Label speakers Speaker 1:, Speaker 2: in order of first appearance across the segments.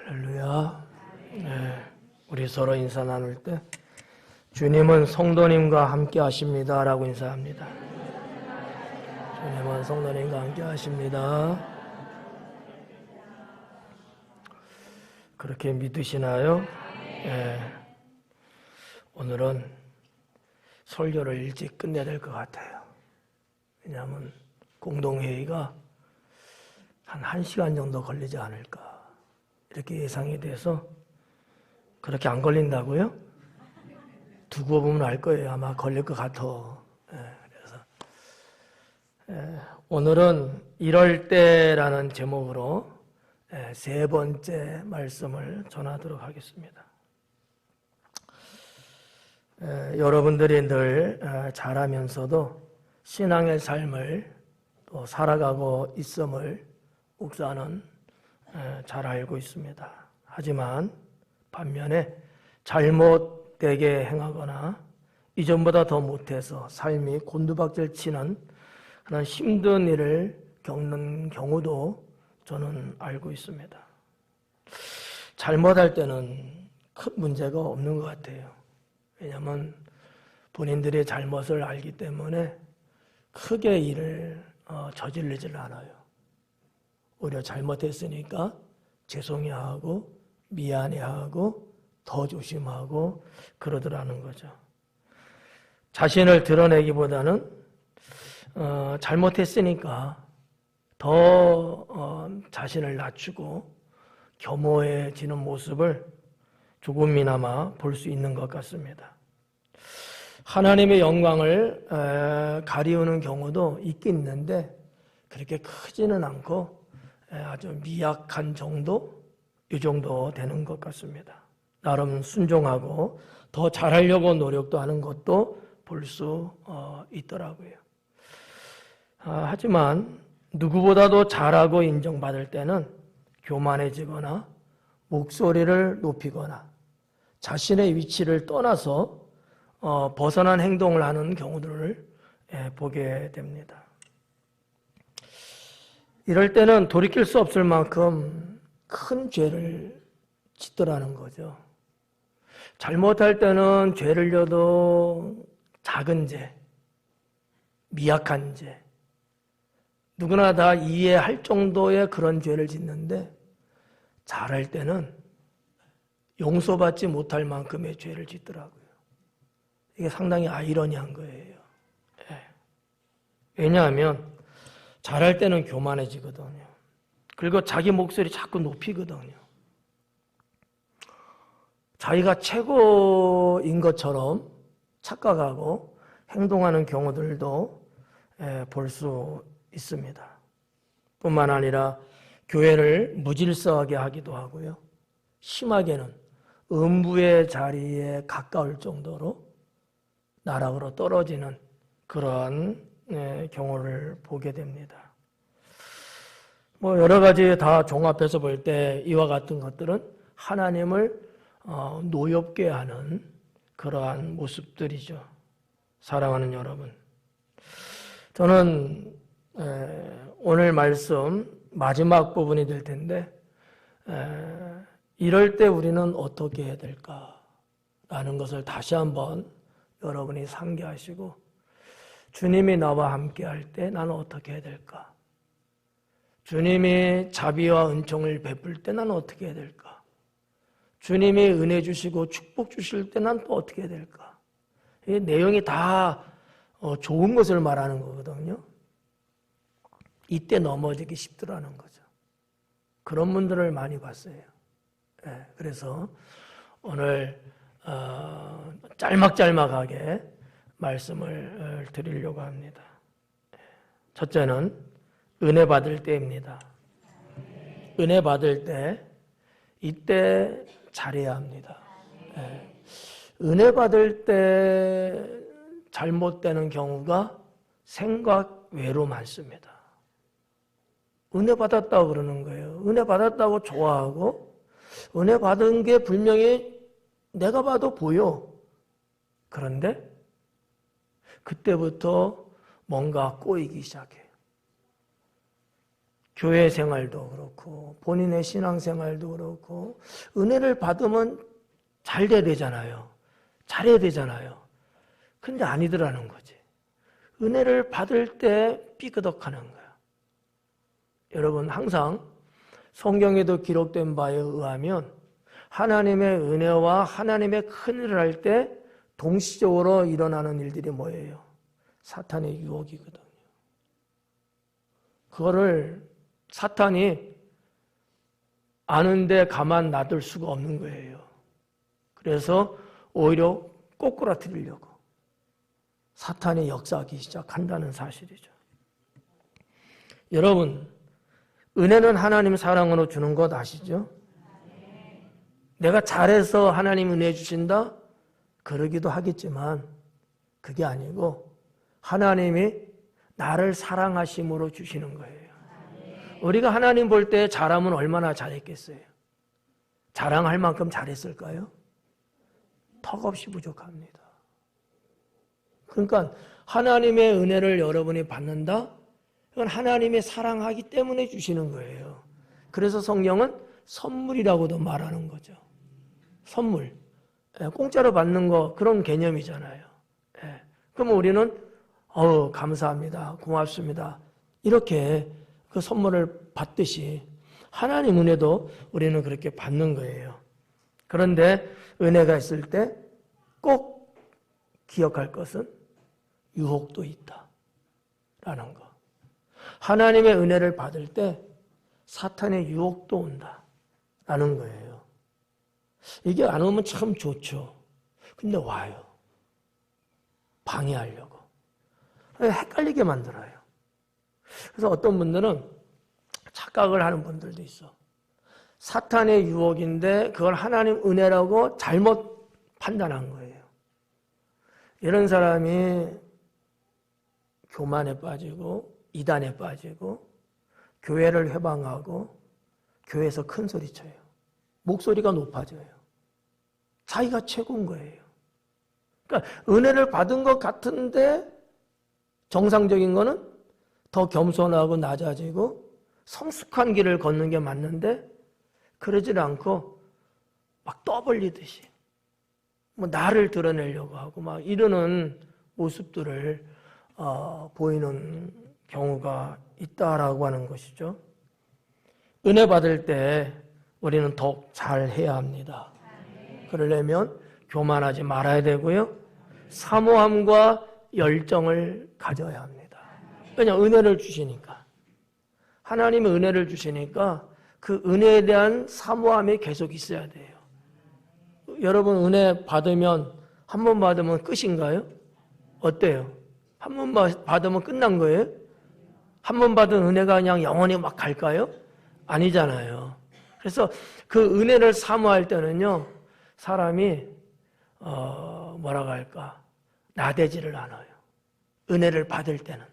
Speaker 1: 할렐루야. 네, 우리 서로 인사 나눌 때 주님은 성도님과 함께 하십니다 라고 인사합니다. 주님은 성도님과 함께 하십니다. 그렇게 믿으시나요? 네. 오늘은 설교를 일찍 끝내야 될 것 같아요. 왜냐하면 공동회의가 한 1시간 정도 걸리지 않을까 이렇게 예상이 돼서. 그렇게 안 걸린다고요? 두고 보면 알 거예요. 아마 걸릴 것 같아. 그래서 오늘은 이럴 때라는 제목으로 세 번째 말씀을 전하도록 하겠습니다. 여러분들이 늘 자라면서도 신앙의 삶을 또 살아가고 있음을 목사는 잘 알고 있습니다. 하지만 반면에 잘못되게 행하거나 이전보다 더 못해서 삶이 곤두박질 치는 그런 힘든 일을 겪는 경우도 저는 알고 있습니다. 잘못할 때는 큰 문제가 없는 것 같아요. 왜냐하면 본인들의 잘못을 알기 때문에 크게 일을 저지르질 않아요. 오히려 잘못했으니까 죄송해하고 미안해하고 더 조심하고 그러더라는 거죠. 자신을 드러내기보다는 잘못했으니까 더 자신을 낮추고 겸허해지는 모습을 조금이나마 볼 수 있는 것 같습니다. 하나님의 영광을 가리우는 경우도 있긴 있는데 그렇게 크지는 않고 아주 미약한 정도? 이 정도 되는 것 같습니다. 나름 순종하고 더 잘하려고 노력도 하는 것도 볼 수 있더라고요. 하지만 누구보다도 잘하고 인정받을 때는 교만해지거나 목소리를 높이거나 자신의 위치를 떠나서 벗어난 행동을 하는 경우들을 보게 됩니다. 이럴 때는 돌이킬 수 없을 만큼 큰 죄를 짓더라는 거죠. 잘못할 때는 죄를 져도 작은 죄, 미약한 죄, 누구나 다 이해할 정도의 그런 죄를 짓는데 잘할 때는 용서받지 못할 만큼의 죄를 짓더라고요. 이게 상당히 아이러니한 거예요. 왜냐하면 잘할 때는 교만해지거든요. 그리고 자기 목소리 자꾸 높이거든요. 자기가 최고인 것처럼 착각하고 행동하는 경우들도 볼 수 있습니다. 뿐만 아니라 교회를 무질서하게 하기도 하고요. 심하게는 음부의 자리에 가까울 정도로 나락으로 떨어지는 그러한 경우를 보게 됩니다. 여러 가지 다 종합해서 볼 때 이와 같은 것들은 하나님을 노엽게 하는 그러한 모습들이죠. 사랑하는 여러분, 저는 오늘 말씀 마지막 부분이 될 텐데 이럴 때 우리는 어떻게 해야 될까라는 것을 다시 한번 여러분이 상기하시고, 주님이 나와 함께 할 때 나는 어떻게 해야 될까? 주님이 자비와 은총을 베풀 때 나는 어떻게 해야 될까? 주님이 은혜 주시고 축복 주실 때 난 또 어떻게 해야 될까? 이 내용이 다 좋은 것을 말하는 거거든요. 이때 넘어지기 쉽더라는 거죠. 그런 분들을 많이 봤어요. 그래서 오늘 짤막짤막하게 말씀을 드리려고 합니다. 첫째는 은혜 받을 때입니다. 은혜 받을 때, 이때 잘해야 합니다. 은혜 받을 때 잘못되는 경우가 생각 외로 많습니다. 은혜 받았다고 그러는 거예요. 은혜 받았다고 좋아하고, 은혜 받은 게 분명히 내가 봐도 보여. 그런데 그때부터 뭔가 꼬이기 시작해요. 교회 생활도 그렇고 본인의 신앙 생활도 그렇고 은혜를 받으면 잘 돼야 되잖아요. 잘해야 되잖아요. 근데 아니더라는 거지. 은혜를 받을 때 삐그덕하는 거야. 여러분 항상 성경에도 기록된 바에 의하면 하나님의 은혜와 하나님의 큰일을 할 때 동시적으로 일어나는 일들이 뭐예요? 사탄의 유혹이거든요. 그거를 사탄이 아는데 가만 놔둘 수가 없는 거예요. 그래서 오히려 꼬꾸라뜨리려고 사탄이 역사하기 시작한다는 사실이죠. 여러분, 은혜는 하나님 사랑으로 주는 것 아시죠? 내가 잘해서 하나님 은혜 주신다? 그러기도 하겠지만 그게 아니고 하나님이 나를 사랑하심으로 주시는 거예요. 우리가 하나님 볼 때 잘하면 얼마나 잘했겠어요? 자랑할 만큼 잘했을까요? 턱없이 부족합니다. 그러니까 하나님의 은혜를 여러분이 받는다? 그건 하나님의 사랑하기 때문에 주시는 거예요. 그래서 성경은 선물이라고도 말하는 거죠. 선물. 공짜로 받는 거 그런 개념이잖아요. 그럼 우리는 감사합니다. 고맙습니다. 이렇게 그 선물을 받듯이 하나님 은혜도 우리는 그렇게 받는 거예요. 그런데 은혜가 있을 때 꼭 기억할 것은 유혹도 있다라는 거. 하나님의 은혜를 받을 때 사탄의 유혹도 온다라는 거예요. 이게 안 오면 참 좋죠. 근데 와요. 방해하려고. 헷갈리게 만들어요. 그래서 어떤 분들은 착각을 하는 분들도 있어. 사탄의 유혹인데 그걸 하나님 은혜라고 잘못 판단한 거예요. 이런 사람이 교만에 빠지고 이단에 빠지고 교회를 회방하고 교회에서 큰 소리 쳐요. 목소리가 높아져요. 자기가 최고인 거예요. 그러니까 은혜를 받은 것 같은데 정상적인 거는 더 겸손하고 낮아지고 성숙한 길을 걷는 게 맞는데 그러질 않고 막 떠벌리듯이 뭐 나를 드러내려고 하고 막 이러는 모습들을 보이는 경우가 있다라고 하는 것이죠. 은혜 받을 때 우리는 더욱 잘해야 합니다. 그러려면 교만하지 말아야 되고요. 사모함과 열정을 가져야 합니다. 왜냐하면 은혜를 주시니까. 하나님의 은혜를 주시니까 그 은혜에 대한 사모함이 계속 있어야 돼요. 여러분 은혜 받으면 한 번 받으면 끝인가요? 어때요? 한 번 받으면 끝난 거예요? 한 번 받은 은혜가 그냥 영원히 막 갈까요? 아니잖아요. 그래서 그 은혜를 사모할 때는요, 사람이 뭐라고 할까? 나대지를 않아요. 은혜를 받을 때는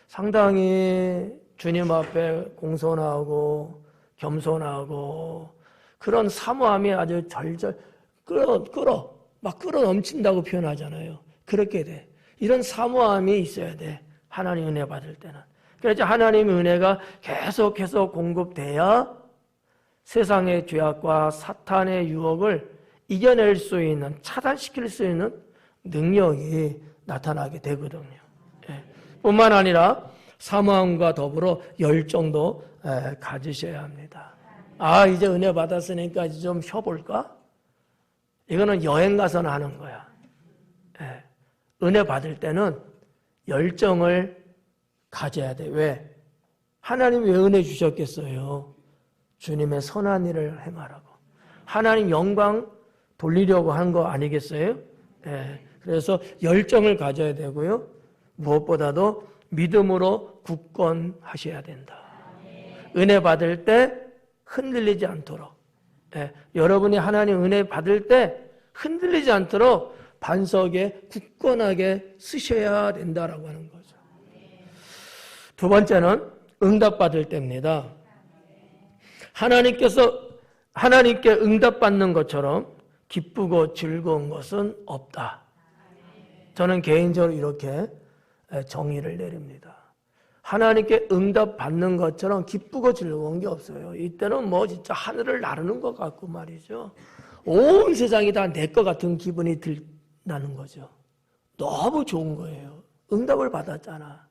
Speaker 1: 상당히 주님 앞에 공손하고 겸손하고 그런 사모함이 아주 절절 막 끌어 넘친다고 표현하잖아요. 그렇게 돼. 이런 사모함이 있어야 돼. 하나님 은혜 받을 때는. 그래서 하나님의 은혜가 계속해서 공급돼야 세상의 죄악과 사탄의 유혹을 이겨낼 수 있는, 차단시킬 수 있는 능력이 나타나게 되거든요. 뿐만 아니라 사모함과 더불어 열정도 가지셔야 합니다. 이제 은혜 받았으니까 이제 좀 쉬어볼까? 이거는 여행 가서는 하는 거야. 은혜 받을 때는 열정을 가져야 돼. 왜? 하나님이 왜 은혜 주셨겠어요? 주님의 선한 일을 행하라고. 하나님 영광 돌리려고 한 거 아니겠어요? 그래서 열정을 가져야 되고요. 무엇보다도 믿음으로 굳건하셔야 된다. 은혜 받을 때 흔들리지 않도록. 여러분이 하나님 은혜 받을 때 흔들리지 않도록 반석에 굳건하게 쓰셔야 된다라고 하는 거죠. 두 번째는 응답받을 때입니다. 하나님께 응답받는 것처럼 기쁘고 즐거운 것은 없다. 저는 개인적으로 이렇게 정의를 내립니다. 하나님께 응답받는 것처럼 기쁘고 즐거운 게 없어요. 이때는 뭐 진짜 하늘을 나르는 것 같고 말이죠. 온 세상이 다 내 것 같은 기분이 나는 거죠. 너무 좋은 거예요. 응답을 받았잖아.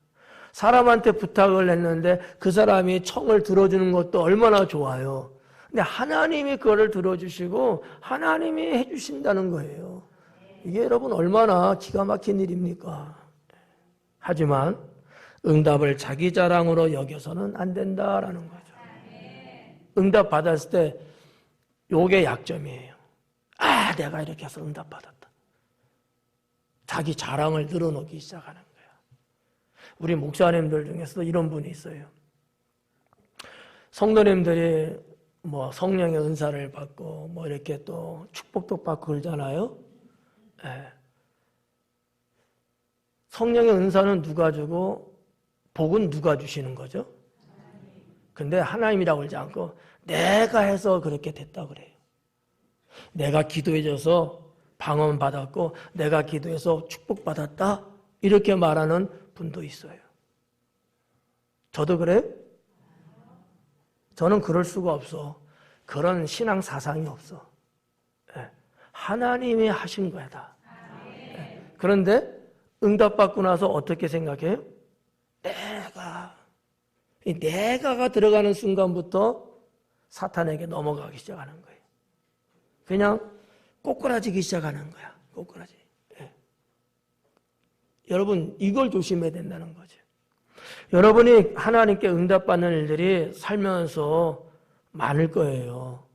Speaker 1: 사람한테 부탁을 했는데 그 사람이 청을 들어주는 것도 얼마나 좋아요. 근데 하나님이 그거를 들어주시고 하나님이 해주신다는 거예요. 이게 여러분 얼마나 기가 막힌 일입니까? 하지만 응답을 자기 자랑으로 여겨서는 안 된다라는 거죠. 응답 받았을 때 요게 약점이에요. 아, 내가 이렇게 해서 응답 받았다. 자기 자랑을 늘어놓기 시작하는 거야. 우리 목사님들 중에서도 이런 분이 있어요. 성도님들이 뭐 성령의 은사를 받고 뭐 이렇게 또 축복도 받고 그러잖아요. 예. 성령의 은사는 누가 주고 복은 누가 주시는 거죠? 근데 하나님이라고 그러지 않고 내가 해서 그렇게 됐다 그래요. 내가 기도해줘서 방언 받았고 내가 기도해서 축복받았다 이렇게 말하는 분도 있어요. 저도 그래요? 저는 그럴 수가 없어. 그런 신앙 사상이 없어. 하나님이 하신 거야 다. 그런데 응답받고 나서 어떻게 생각해요? 내가가 들어가는 순간부터 사탄에게 넘어가기 시작하는 거예요. 그냥 꼬꾸라지기 시작하는 거야. 꼬꾸라지. 여러분 이걸 조심해야 된다는 거죠. 여러분이 하나님께 응답받는 일들이 살면서 많을 거예요.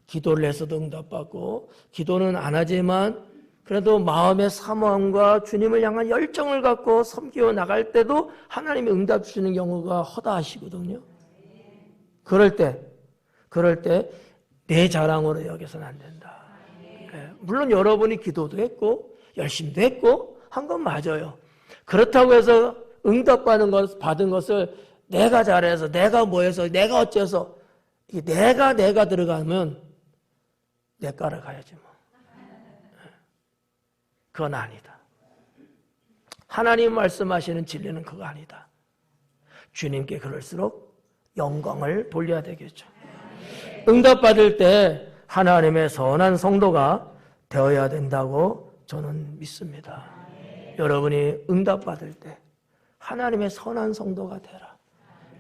Speaker 1: 기도를 해서도 응답받고 기도는 안 하지만 그래도 마음의 사모함과 주님을 향한 열정을 갖고 섬기어 나갈 때도 하나님이 응답 주시는 경우가 허다하시거든요. 그럴 때 내 자랑으로 여겨서는 안 된다. 물론 여러분이 기도도 했고 열심히도 했고 한 건 맞아요. 그렇다고 해서 받은 것을 내가 잘해서 내가 뭐해서 내가 어째서 내가 들어가면 내 까라 가야지 뭐. 그건 아니다. 하나님 말씀하시는 진리는 그거 아니다. 주님께 그럴수록 영광을 돌려야 되겠죠. 응답받을 때 하나님의 선한 성도가 되어야 된다고 저는 믿습니다. 여러분이 응답받을 때 하나님의 선한 성도가 되라.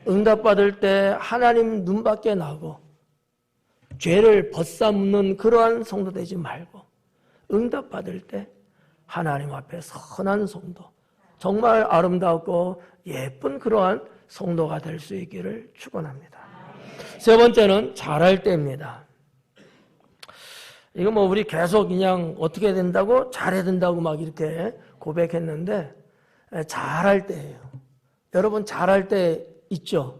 Speaker 1: 응답받을 때 하나님 눈밖에 나고 죄를 벗삼는 그러한 성도 되지 말고 응답받을 때 하나님 앞에 선한 성도, 정말 아름답고 예쁜 그러한 성도가 될 수 있기를 축원합니다. 세 번째는 잘할 때입니다. 이거 뭐 우리 계속 그냥 어떻게 된다고 잘해야 된다고 막 이렇게 고백했는데 잘할 때예요. 여러분 잘할 때 있죠?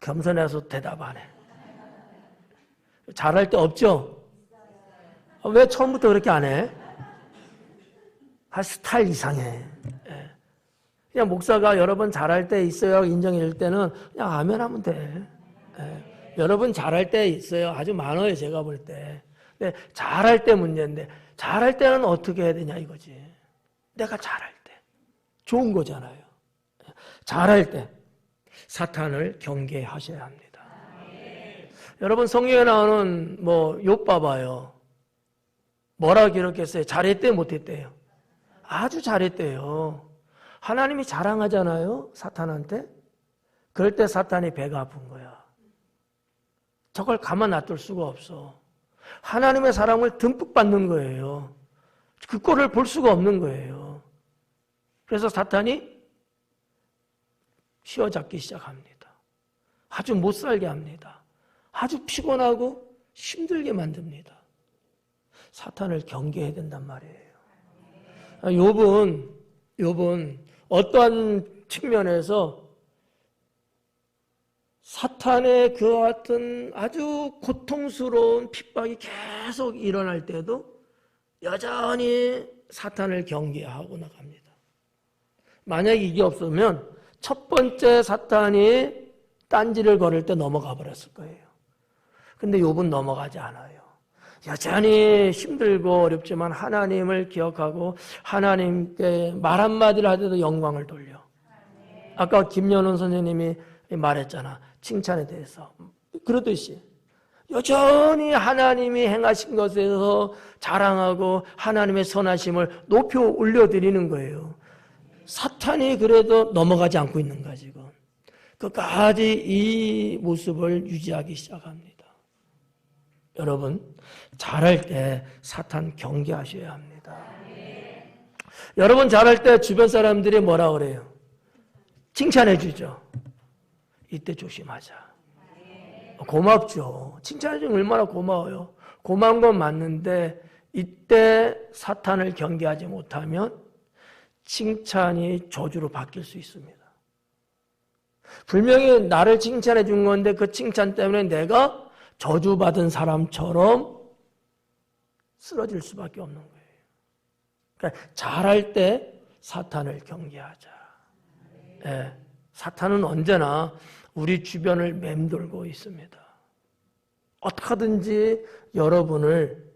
Speaker 1: 겸손해서 대답 안 해. 잘할 때 없죠? 왜 처음부터 그렇게 안 해? 스타일 이상해. 그냥 목사가 여러분 잘할 때 있어요 인정일 때는 그냥 아멘 하면 돼. 여러분 잘할 때 있어요. 아주 많아요 제가 볼 때. 근데 잘할 때 문제인데 잘할 때는 어떻게 해야 되냐 이거지. 내가 잘할 때 좋은 거잖아요. 잘할 때 사탄을 경계하셔야 합니다. 여러분 성경에 나오는 뭐 욥 봐봐요. 뭐라 기록했어요? 잘했대 못했대요? 아주 잘했대요. 하나님이 자랑하잖아요 사탄한테. 그럴 때 사탄이 배가 아픈 거야. 저걸 가만 놔둘 수가 없어. 하나님의 사랑을 듬뿍 받는 거예요. 그 꼴을 볼 수가 없는 거예요. 그래서 사탄이 휘어잡기 시작합니다. 아주 못 살게 합니다. 아주 피곤하고 힘들게 만듭니다. 사탄을 경계해야 된단 말이에요. 욥은 어떠한 측면에서 사탄의 그와 같은 아주 고통스러운 핍박이 계속 일어날 때도 여전히 사탄을 경계하고 나갑니다. 만약에 이게 없으면 첫 번째 사탄이 딴지를 걸을 때 넘어가 버렸을 거예요. 근데 욥은 넘어가지 않아요. 여전히 힘들고 어렵지만 하나님을 기억하고 하나님께 말 한마디를 하더라도 영광을 돌려. 아까 김연훈 선생님이 말했잖아. 칭찬에 대해서. 그러듯이 여전히 하나님이 행하신 것에서 자랑하고 하나님의 선하심을 높여 올려드리는 거예요. 사탄이 그래도 넘어가지 않고 있는 거야 지금. 끝까지 이 모습을 유지하기 시작합니다. 여러분, 잘할 때 사탄 경계하셔야 합니다. 여러분 잘할 때 주변 사람들이 뭐라 그래요? 칭찬해 주죠. 이때 조심하자. 고맙죠. 칭찬해 주면 얼마나 고마워요. 고마운 건 맞는데 이때 사탄을 경계하지 못하면 칭찬이 저주로 바뀔 수 있습니다. 분명히 나를 칭찬해 준 건데 그 칭찬 때문에 내가 저주받은 사람처럼 쓰러질 수밖에 없는 거예요. 그러니까 잘할 때 사탄을 경계하자. 네, 사탄은 언제나 우리 주변을 맴돌고 있습니다. 어떻게든지 여러분을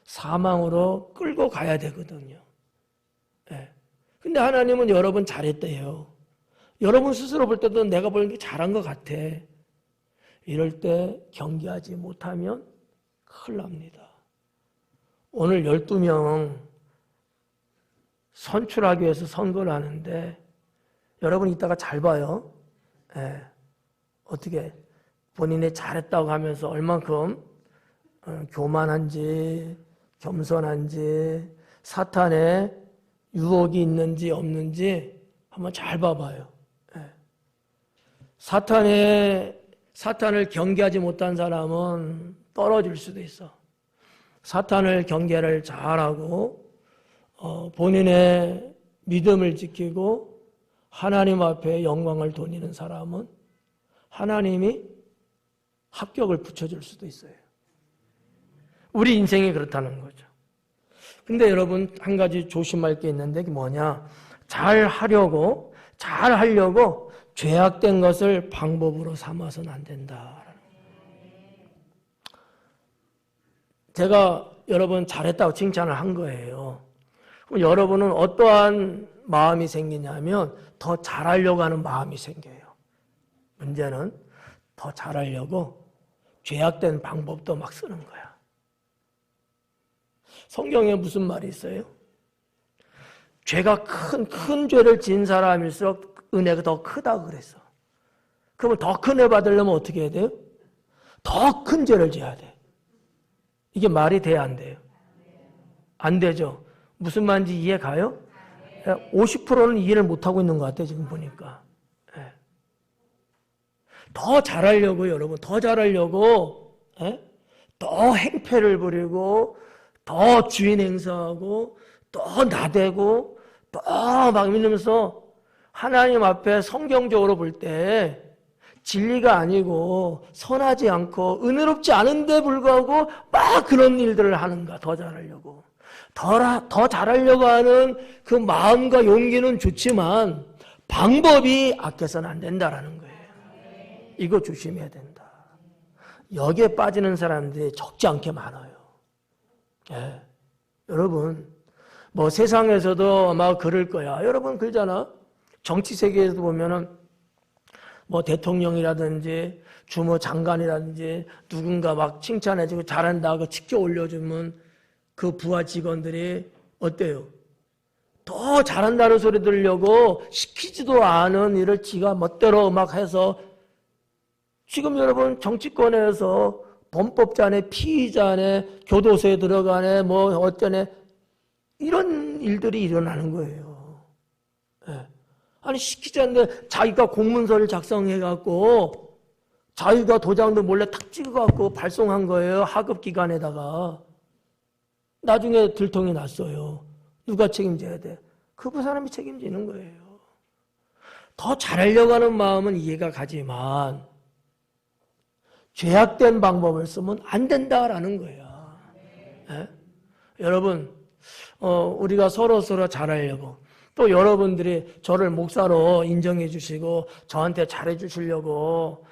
Speaker 1: 사망으로 끌고 가야 되거든요. 네. 근데 하나님은 여러분 잘했대요. 여러분 스스로 볼 때도 내가 보는 게 잘한 것 같아. 이럴 때 경계하지 못하면 큰일 납니다. 오늘 12명 선출하기 위해서 선거를 하는데 여러분 이따가 잘 봐요. 예. 어떻게 본인이 잘했다고 하면서 얼만큼 교만한지 겸손한지 사탄의 유혹이 있는지 없는지 한번 잘 봐봐요. 예. 사탄을 경계하지 못한 사람은 떨어질 수도 있어. 사탄을 경계를 잘하고 본인의 믿음을 지키고 하나님 앞에 영광을 돌리는 사람은 하나님이 합격을 붙여줄 수도 있어요. 우리 인생이 그렇다는 거죠. 근데 여러분 한 가지 조심할 게 있는데 그게 뭐냐? 잘하려고 죄악된 것을 방법으로 삼아서는 안 된다. 제가 여러분 잘했다고 칭찬을 한 거예요. 그럼 여러분은 어떠한 마음이 생기냐면 더 잘하려고 하는 마음이 생겨요. 문제는 더 잘하려고 죄악된 방법도 막 쓰는 거야. 성경에 무슨 말이 있어요? 죄가 큰 죄를 지은 사람일수록 은혜가 더 크다고 그랬어. 그러면 더 큰 애 받으려면 어떻게 해야 돼요? 더 큰 죄를 지어야 돼. 이게 말이 돼야 안 돼요? 안 되죠. 무슨 말인지 이해 가요? 50%는 이해를 못하고 있는 것 같아요, 지금 보니까. 네. 더 잘하려고, 여러분, 더 잘하려고, 네? 더 행패를 부리고, 더 주인 행사하고, 더 나대고, 더 막 이러면서 하나님 앞에 성경적으로 볼 때 진리가 아니고 선하지 않고 은혜롭지 않은데 불구하고 막 그런 일들을 하는가, 더 잘하려고. 더 잘하려고 하는 그 마음과 용기는 좋지만 방법이 악해서는 안 된다라는 거예요. 이거 조심해야 된다. 여기에 빠지는 사람들이 적지 않게 많아요. 예. 여러분, 뭐 세상에서도 아마 그럴 거야. 여러분 그러잖아. 정치 세계에서 보면은 뭐 대통령이라든지 주무 장관이라든지 누군가 막 칭찬해주고 잘한다고 직접 올려주면 그 부하 직원들이 어때요? 더 잘한다는 소리 들으려고 시키지도 않은 일을 지가 멋대로 막 해서 지금 여러분 정치권에서 범법자네, 피의자네, 교도소에 들어가네, 뭐 어쩌네 이런 일들이 일어나는 거예요. 네. 아니 시키지 않는데 자기가 공문서를 작성해갖고 자기가 도장도 몰래 탁 찍어갖고 발송한 거예요. 하급 기관에다가. 나중에 들통이 났어요. 누가 책임져야 돼? 그 사람이 책임지는 거예요. 더 잘하려고 하는 마음은 이해가 가지만 죄악된 방법을 쓰면 안 된다라는 거야. 네? 여러분, 우리가 서로 잘하려고 또 여러분들이 저를 목사로 인정해 주시고 저한테 잘해 주시려고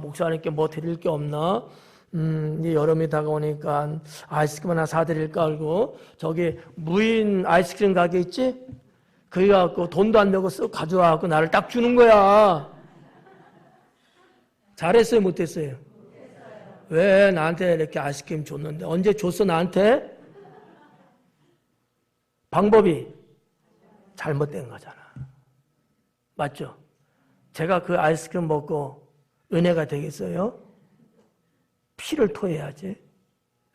Speaker 1: 목사님께 뭐 드릴 게 없나? 이제 여름이 다가오니까 아이스크림 하나 사드릴까 하고 저기 무인 아이스크림 가게 있지? 거기 가갖고 돈도 안 내고 쓱 가져와갖고 나를 딱 주는 거야. 잘했어요, 못했어요? 왜 나한테 이렇게 아이스크림 줬는데? 언제 줬어, 나한테? 방법이 잘못된 거잖아. 맞죠? 제가 그 아이스크림 먹고 은혜가 되겠어요? 피를 토해야지.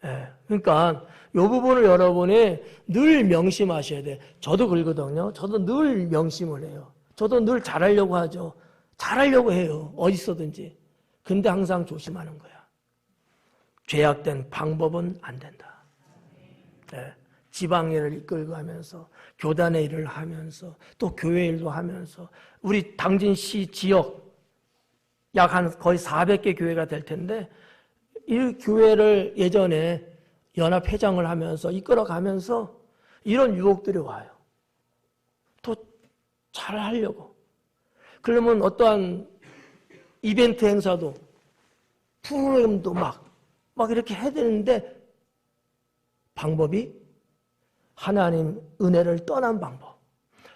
Speaker 1: 예. 그러니까 이 부분을 여러분이 늘 명심하셔야 돼. 저도 그러거든요. 저도 늘 명심을 해요. 저도 늘 잘하려고 하죠. 잘하려고 해요. 어디서든지. 근데 항상 조심하는 거야. 죄악된 방법은 안 된다. 예. 지방일을 이끌고 하면서 교단의 일을 하면서 또 교회 일도 하면서 우리 당진시 지역 약 한 거의 400개 교회가 될 텐데 이 교회를 예전에 연합회장을 하면서 이끌어가면서 이런 유혹들이 와요. 또 잘하려고. 그러면 어떠한 이벤트 행사도 프로그램도 막 이렇게 해야 되는데 방법이 하나님 은혜를 떠난 방법.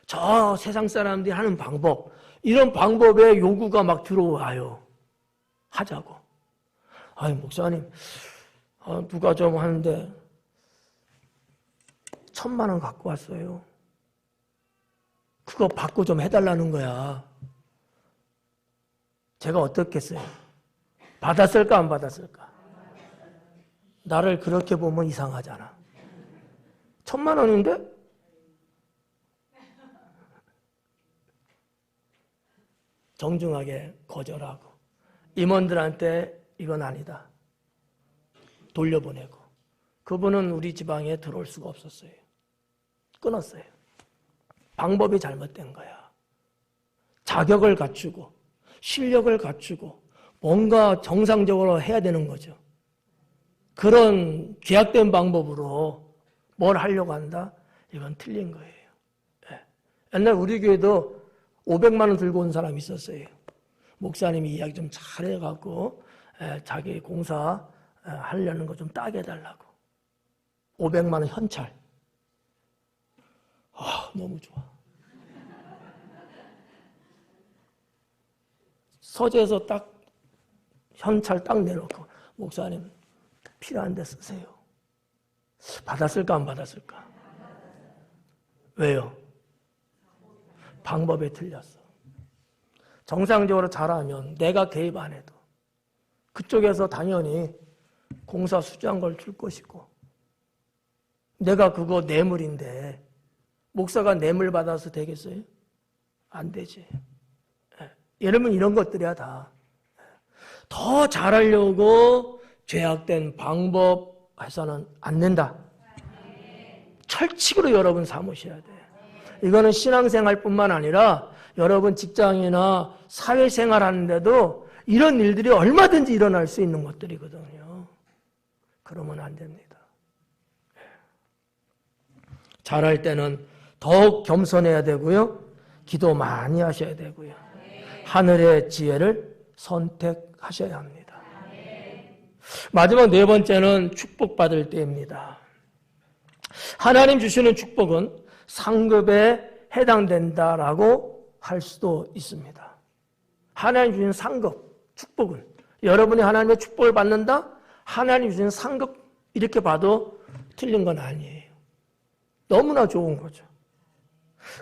Speaker 1: 저 세상 사람들이 하는 방법. 이런 방법에 요구가 막 들어와요. 하자고. 아니 목사님 누가 좀 하는데 1,000만 원 갖고 왔어요. 그거 받고 좀 해달라는 거야. 제가 어떻겠어요? 받았을까 안 받았을까? 나를 그렇게 보면 이상하잖아. 1,000만 원인데? 정중하게 거절하고 임원들한테 이건 아니다. 돌려보내고 그분은 우리 지방에 들어올 수가 없었어요. 끊었어요. 방법이 잘못된 거야. 자격을 갖추고 실력을 갖추고 뭔가 정상적으로 해야 되는 거죠. 그런 계약된 방법으로 뭘 하려고 한다? 이건 틀린 거예요. 옛날 우리 교회도 500만 원 들고 온 사람이 있었어요. 목사님이 이야기 좀 잘해갖고 자기 공사 하려는 거 좀 따게 해달라고. 500만 원 현찰. 너무 좋아. 서재에서 딱 현찰 딱 내놓고 목사님 필요한 데 쓰세요. 받았을까 안 받았을까? 왜요? 방법에 틀렸어. 정상적으로 잘하면 내가 개입 안 해도 그쪽에서 당연히 공사 수주한 걸 줄 것이고 내가 그거 뇌물인데 목사가 뇌물 받아서 되겠어요? 안 되지. 여러분 이런 것들이야 다. 더 잘하려고 죄악된 방법 해서는 안 된다. 철칙으로 여러분 삼으셔야 돼. 이거는 신앙생활뿐만 아니라 여러분 직장이나 사회생활 하는데도 이런 일들이 얼마든지 일어날 수 있는 것들이거든요. 그러면 안 됩니다. 잘할 때는 더욱 겸손해야 되고요. 기도 많이 하셔야 되고요. 하늘의 지혜를 선택하셔야 합니다. 마지막 네 번째는 축복받을 때입니다. 하나님 주시는 축복은 상급에 해당된다라고 할 수도 있습니다. 하나님 주시는 상급, 축복은 여러분이 하나님의 축복을 받는다? 하나님 주시는 상급 이렇게 봐도 틀린 건 아니에요. 너무나 좋은 거죠.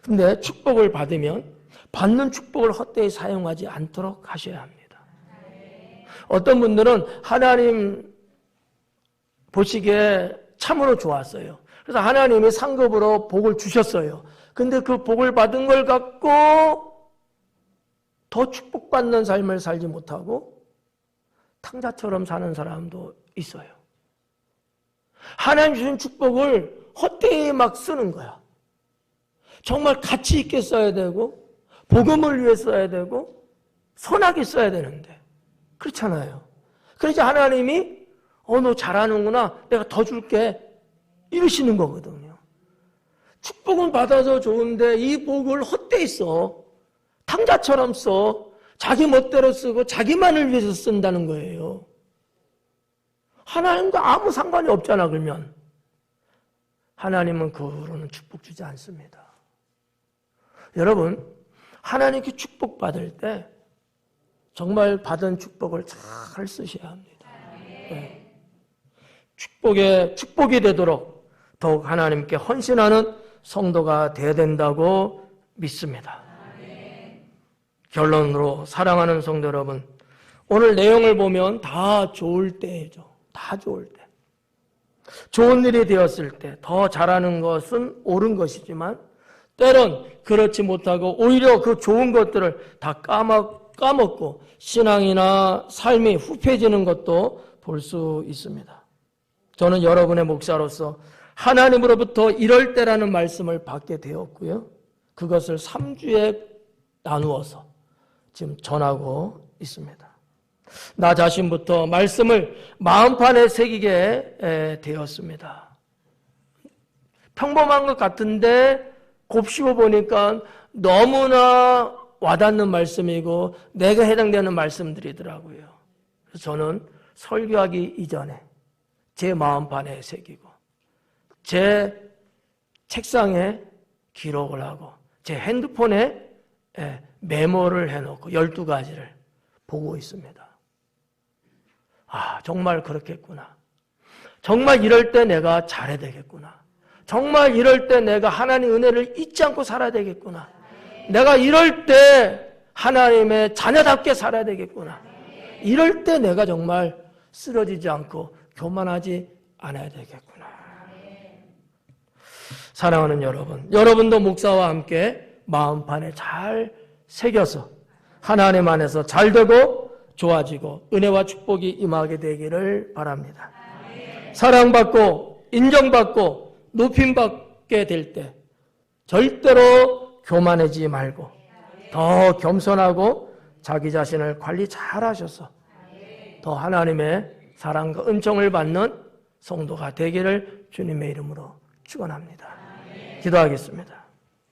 Speaker 1: 근데 축복을 받으면 받는 축복을 헛되이 사용하지 않도록 하셔야 합니다. 어떤 분들은 하나님 보시기에 참으로 좋았어요. 그래서 하나님이 상급으로 복을 주셨어요. 근데 그 복을 받은 걸 갖고 더 축복받는 삶을 살지 못하고 탕자처럼 사는 사람도 있어요. 하나님 주신 축복을 헛되이 막 쓰는 거야. 정말 가치 있게 써야 되고 복음을 위해 써야 되고 선하게 써야 되는데 그렇잖아요. 그래서 하나님이 너 잘하는구나. 내가 더 줄게. 이러시는 거거든요. 축복은 받아서 좋은데 이 복을 헛되이 써. 탕자처럼 써. 자기 멋대로 쓰고 자기만을 위해서 쓴다는 거예요. 하나님과 아무 상관이 없잖아. 그러면 하나님은 그 후로는 축복 주지 않습니다. 여러분, 하나님께 축복받을 때 정말 받은 축복을 잘 쓰셔야 합니다. 네. 축복이 되도록 더욱 하나님께 헌신하는 성도가 되어야 된다고 믿습니다. 결론으로 사랑하는 성도 여러분, 오늘 내용을 보면 다 좋을 때죠. 다 좋을 때. 좋은 일이 되었을 때 더 잘하는 것은 옳은 것이지만 때론 그렇지 못하고 오히려 그 좋은 것들을 다 까먹고 신앙이나 삶이 후패지는 것도 볼 수 있습니다. 저는 여러분의 목사로서 하나님으로부터 이럴 때라는 말씀을 받게 되었고요. 그것을 3주에 나누어서 지금 전하고 있습니다. 나 자신부터 말씀을 마음판에 새기게 되었습니다. 평범한 것 같은데 곱씹어 보니까 너무나 와닿는 말씀이고 내가 해당되는 말씀들이더라고요. 그래서 저는 설교하기 이전에 제 마음판에 새기고 제 책상에 기록을 하고 제 핸드폰에 메모를 해놓고 12가지를 보고 있습니다. 아, 정말 그렇겠구나. 정말 이럴 때 내가 잘해야 되겠구나. 정말 이럴 때 내가 하나님의 은혜를 잊지 않고 살아야 되겠구나. 내가 이럴 때 하나님의 자녀답게 살아야 되겠구나. 이럴 때 내가 정말 쓰러지지 않고 교만하지 않아야 되겠구나. 사랑하는 여러분, 여러분도 목사와 함께 마음판에 잘 새겨서 하나님 안에서 잘되고 좋아지고 은혜와 축복이 임하게 되기를 바랍니다. 사랑받고 인정받고 높임받게 될 때 절대로 교만해지지 말고 더 겸손하고 자기 자신을 관리 잘 하셔서 더 하나님의 사랑과 은총을 받는 성도가 되기를 주님의 이름으로 축원합니다. 기도하겠습니다.